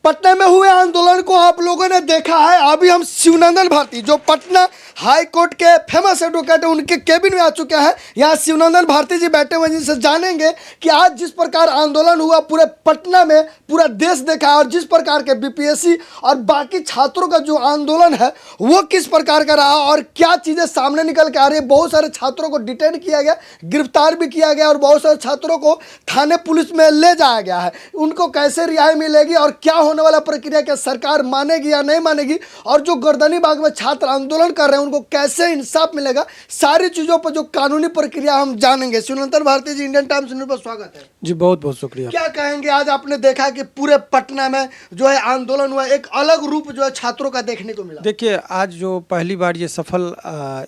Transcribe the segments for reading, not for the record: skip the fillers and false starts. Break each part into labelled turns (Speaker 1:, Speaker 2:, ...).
Speaker 1: पटना में हुए आंदोलन को आप लोगों ने देखा है। अभी हम शिवनंदन भारती जो पटना हाई कोर्ट के फेमस एडवोकेट है उनके केबिन में आ चुके हैं। यहाँ शिवनंदन भारती जी बैठे हुए जिनसे जानेंगे कि आज जिस प्रकार आंदोलन हुआ पूरे पटना में पूरा देश देखा है और जिस प्रकार के बीपीएससी और बाकी छात्रों का जो आंदोलन है वो किस प्रकार का रहा और क्या चीज़ें सामने निकल के आ रही है। बहुत सारे छात्रों को डिटेन किया गया, गिरफ्तार भी किया गया और बहुत सारे छात्रों को थाने पुलिस में ले जाया गया है। उनको कैसे रिहाई मिलेगी और क्या होने वाला प्रक्रिया क्या सरकार मानेगी या नहीं मानेगी और जो गर्दनी बाग में छात्र आंदोलन कर रहे हैं उनको कैसे इंसाफ मिलेगा, सारी चीजों पर जो कानूनी प्रक्रिया हम जानेंगे। शिवनंदन भारती जी, इंडियन टाइम्स न्यूज़ पर स्वागत है
Speaker 2: जी। बहुत बहुत शुक्रिया।
Speaker 1: क्या कहेंगे, आज आपने देखा कि पूरे पटना में जो है आंदोलन हुआ, एक अलग रूप जो है छात्रों का देखने को मिला।
Speaker 2: देखिए, आज जो पहली बार ये सफल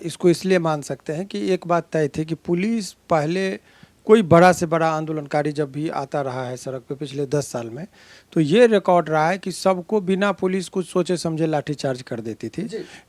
Speaker 2: इसको इसलिए मान सकते हैं कि एक बात तय थी कि पुलिस पहले कोई बड़ा से बड़ा आंदोलनकारी जब भी आता रहा है सड़क पे पिछले 10 साल में, तो ये रिकॉर्ड रहा है कि सबको बिना पुलिस कुछ सोचे समझे लाठीचार्ज कर देती थी।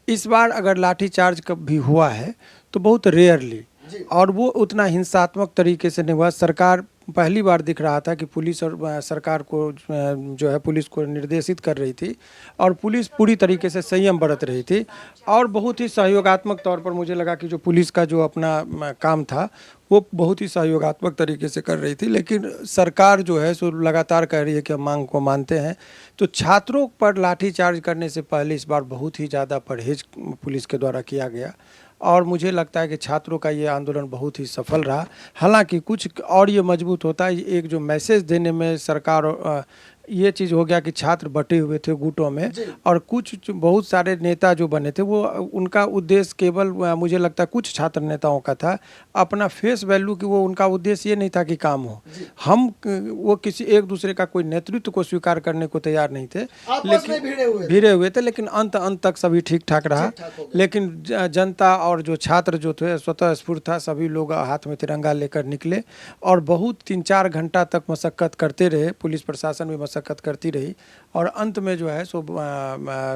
Speaker 2: इस बार अगर लाठीचार्ज भी हुआ है तो बहुत रेयरली और वो उतना हिंसात्मक तरीके से नहीं हुआ। सरकार पहली बार दिख रहा था कि पुलिस और सरकार को जो है पुलिस को निर्देशित कर रही थी और पुलिस पूरी तरीके से संयम बरत रही थी और बहुत ही सहयोगात्मक तौर पर मुझे लगा कि जो पुलिस का जो अपना काम था वो बहुत ही सहयोगात्मक तरीके से कर रही थी। लेकिन सरकार जो है सो लगातार कह रही है कि हम मांग को मानते हैं। तो छात्रों पर लाठीचार्ज करने से पहले इस बार बहुत ही ज़्यादा परहेज पुलिस के द्वारा किया गया और मुझे लगता है कि छात्रों का ये आंदोलन बहुत ही सफल रहा। हालांकि कुछ और ये मजबूत होता है, एक जो मैसेज देने में सरकार ये चीज़ हो गया कि छात्र बटे हुए थे गुटों में और कुछ बहुत सारे नेता जो बने थे वो उनका उद्देश्य केवल मुझे लगता है कुछ छात्र नेताओं का था अपना फेस वैल्यू कि वो उनका उद्देश्य ये नहीं था कि काम हो। हम वो किसी एक दूसरे का कोई नेतृत्व को स्वीकार करने को तैयार नहीं थे, लेकिन भिड़े हुए थे लेकिन अंत तक सभी ठीक ठाक रहा। लेकिन जनता और जो छात्र जो थे स्वतः स्फूर्त था, सभी लोग हाथ में तिरंगा लेकर निकले और बहुत 3-4 घंटा तक मशक्कत करते रहे। पुलिस प्रशासन भी मशक्कत करती रही और अंत में जो है सो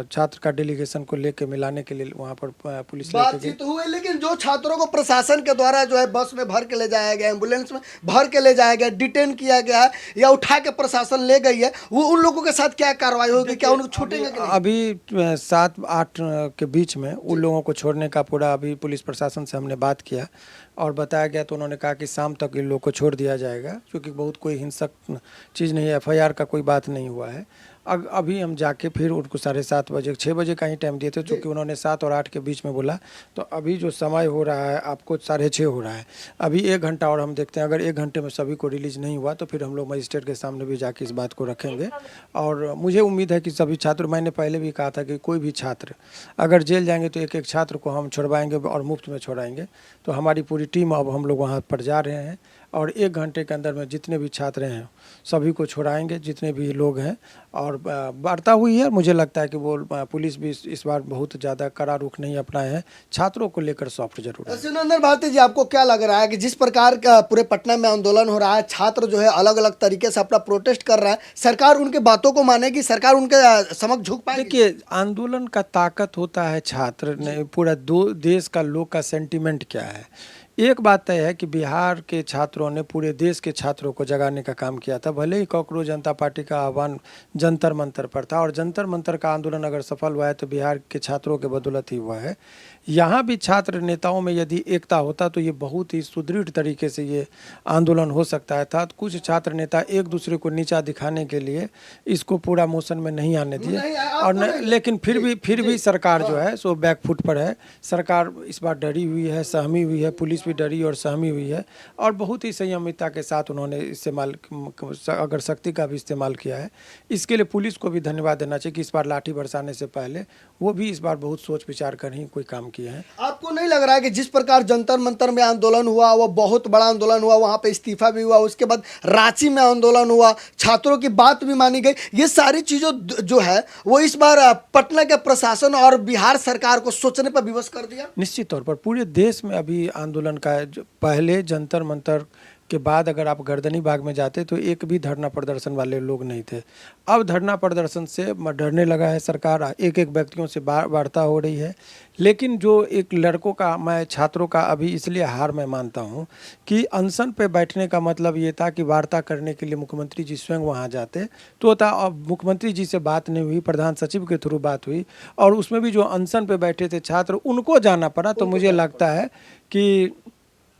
Speaker 2: छात्र का डेलीगेशन को लेके मिलाने के लिए वहाँ पर पुलिस
Speaker 1: बातचीत हुई। लेकिन जो छात्रों को प्रशासन के द्वारा जो है बस में भर के ले जाया गया, एम्बुलेंस में भर के ले जाया गया, डिटेन किया गया है या उठा के प्रशासन ले गई है, वो उन लोगों के साथ क्या कार्रवाई होगी, क्या उनको छूटेंगे?
Speaker 2: अभी 7-8 के बीच में उन लोगों को छोड़ने का पूरा अभी पुलिस प्रशासन से हमने बात किया और बताया गया तो उन्होंने कहा कि शाम तक इन लोगों को छोड़ दिया जाएगा क्योंकि बहुत कोई हिंसक चीज़ नहीं है, एफआईआर का कोई बात नहीं हुआ है। अभी हम जाके फिर उनको 7:30 बजे 6 बजे का ही टाइम दिए थे क्योंकि उन्होंने 7 और 8 के बीच में बोला। तो अभी जो समय हो रहा है आपको 6:30 हो रहा है, अभी 1 घंटा और हम देखते हैं। अगर 1 घंटे में सभी को रिलीज नहीं हुआ तो फिर हम लोग मजिस्ट्रेट के सामने भी जाके इस बात को रखेंगे और मुझे उम्मीद है कि सभी छात्र, मैंने पहले भी कहा था कि कोई भी छात्र अगर जेल जाएंगे तो एक छात्र को हम छुड़वाएंगे और मुफ्त में छोड़ाएंगे। तो हमारी पूरी टीम अब हम लोग वहाँ पर जा रहे हैं और 1 घंटे के अंदर में जितने भी छात्र हैं सभी को छुड़ाएंगे, जितने भी लोग हैं। और वार्ता हुई है, मुझे लगता है कि वो पुलिस भी इस बार बहुत ज़्यादा कड़ा रुख नहीं अपनाए हैं, छात्रों को लेकर सॉफ्ट जरूर है।
Speaker 1: शिवनंदन भारती जी, आपको क्या लग रहा है कि जिस प्रकार का पूरे पटना में आंदोलन हो रहा है, छात्र जो है अलग अलग तरीके से अपना प्रोटेस्ट कर रहा है, सरकार उनके बातों को मानेगी, सरकार उनके समक्ष झुक पाएगी?
Speaker 2: देखिए, आंदोलन का ताकत होता है छात्र ने, पूरा देश का लोग का सेंटिमेंट क्या है। एक बात तय है कि बिहार के छात्रों ने पूरे देश के छात्रों को जगाने का काम किया था। भले ही कॉकरोच जनता पार्टी का आह्वान जंतर मंतर पर था और जंतर मंतर का आंदोलन अगर सफल हुआ है तो बिहार के छात्रों के बदौलत ही हुआ है। यहाँ भी छात्र नेताओं में यदि एकता होता तो ये बहुत ही सुदृढ़ तरीके से ये आंदोलन हो सकता है था। कुछ छात्र नेता एक दूसरे को नीचा दिखाने के लिए इसको पूरा मोशन में नहीं आने दिए और लेकिन फिर भी सरकार जो है सो बैकफुट पर है। सरकार इस बार डरी हुई है, सहमी हुई है, पुलिस भी डरी और सहमी हुई है और बहुत ही संयमितता के साथ उन्होंने इस्तेमाल, अगर शक्ति का भी इस्तेमाल किया है। इसके लिए पुलिस को भी धन्यवाद देना चाहिए कि इस बार लाठी बरसाने से पहले वो भी इस बार बहुत सोच विचार कर ही कोई काम किया है।
Speaker 1: आपको नहीं लग रहा है कि जिस प्रकार जंतर मंतर में आंदोलन हुआ वो बहुत बड़ा आंदोलन हुआ, वहां पे इस्तीफा भी हुआ, उसके बाद रांची में आंदोलन हुआ, छात्रों की बात भी मानी गई, ये सारी चीजों जो है वो इस बार पटना के प्रशासन और बिहार सरकार को सोचने पर विवश कर दिया?
Speaker 2: निश्चित तौर पर पूरे देश में अभी आंदोलन का पहले जंतर मंतर के बाद अगर आप गर्दनी बाग में जाते तो एक भी धरना प्रदर्शन वाले लोग नहीं थे। अब धरना प्रदर्शन से डरने लगा है सरकार, एक एक व्यक्तियों से वार्ता हो रही है। लेकिन जो एक लड़कों का, मैं छात्रों का अभी इसलिए हार मैं मानता हूं कि अनशन पे बैठने का मतलब ये था कि वार्ता करने के लिए मुख्यमंत्री जी स्वयं वहां जाते तो था। अब मुख्यमंत्री जी से बात नहीं हुई, प्रधान सचिव के थ्रू बात हुई, और उसमें भी जो अनशन पे बैठे थे छात्र उनको जाना पड़ा। तो मुझे लगता है कि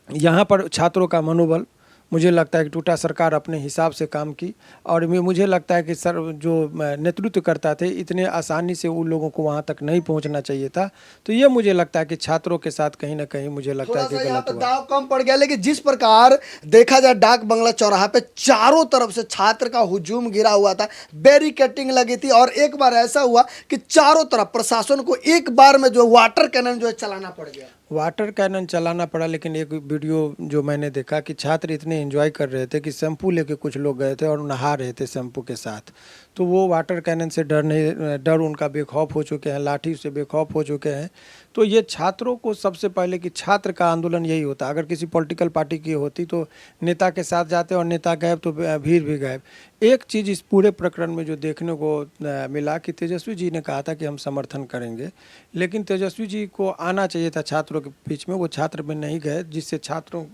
Speaker 2: यहाँ पर छात्रों का मनोबल मुझे लगता है कि टूटा। सरकार अपने हिसाब से काम की, और मुझे लगता है कि सर जो नेतृत्व करता थे इतने आसानी से उन लोगों को वहाँ तक नहीं पहुँचना चाहिए था। तो ये मुझे लगता है कि छात्रों के साथ कहीं ना कहीं मुझे लगता है कि गलत हुआ।
Speaker 1: दाव कम पड़ गया, लेकिन जिस प्रकार देखा जाए डाक बंगला चौराहा पे चारों तरफ से छात्र का हुजूम गिरा हुआ था, बैरिकेटिंग लगी थी, और एक बार ऐसा हुआ कि चारों तरफ प्रशासन को एक बार में जो वाटर कैनन जो है चलाना पड़ गया।
Speaker 2: वाटर कैनन चलाना पड़ा, लेकिन एक वीडियो जो मैंने देखा कि छात्र इतने एंजॉय कर रहे थे कि शैम्पू लेके कुछ लोग गए थे और नहा रहे थे शैम्पू के साथ। तो वो वाटर कैनन से डर उनका बेखौफ हो चुके हैं, लाठी से बेखौफ हो चुके हैं। तो ये छात्रों को सबसे पहले कि छात्र का आंदोलन यही होता, अगर किसी पॉलिटिकल पार्टी की होती तो नेता के साथ जाते और नेता गायब तो भीड़ भी गायब। एक चीज़ इस पूरे प्रकरण में जो देखने को मिला कि तेजस्वी जी ने कहा था कि हम समर्थन करेंगे, लेकिन तेजस्वी जी को आना चाहिए था छात्रों के बीच में, वो छात्र में नहीं गए, जिससे छात्रों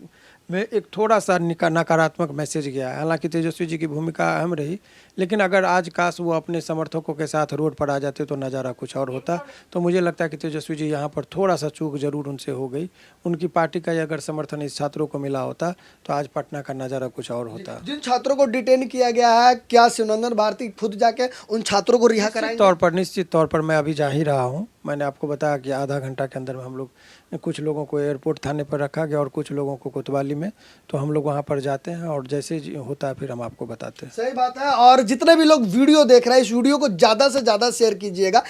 Speaker 2: में एक थोड़ा सा नकारात्मक मैसेज गया है। हालांकि तेजस्वी जी की भूमिका अहम रही, लेकिन अगर आज काश वो अपने समर्थकों के साथ रोड पर आ जाते तो नज़ारा कुछ और होता। तो मुझे लगता है कि तेजस्वी जी यहाँ पर थोड़ा सा चूक जरूर उनसे हो गई। उनकी पार्टी का अगर समर्थन इस छात्रों को मिला होता तो आज पटना का नज़ारा कुछ और होता।
Speaker 1: जिन छात्रों को डिटेन किया गया है, क्या शिवनंदन भारती खुद जाके उन छात्रों को रिहा कराएंगे?
Speaker 2: निश्चित तौर पर मैं अभी जा ही रहा हूँ। मैंने आपको बताया कि आधा घंटा के अंदर में हम लोग, कुछ लोगों को एयरपोर्ट थाने पर रखा गया और कुछ लोगों को कोतवाली में। तो हम लोग वहाँ पर जाते हैं और जैसे होता है फिर हम आपको बताते हैं।
Speaker 1: सही बात है। और जितने भी लोग वीडियो देख रहे हैं, इस वीडियो को ज़्यादा से ज़्यादा शेयर कीजिएगा।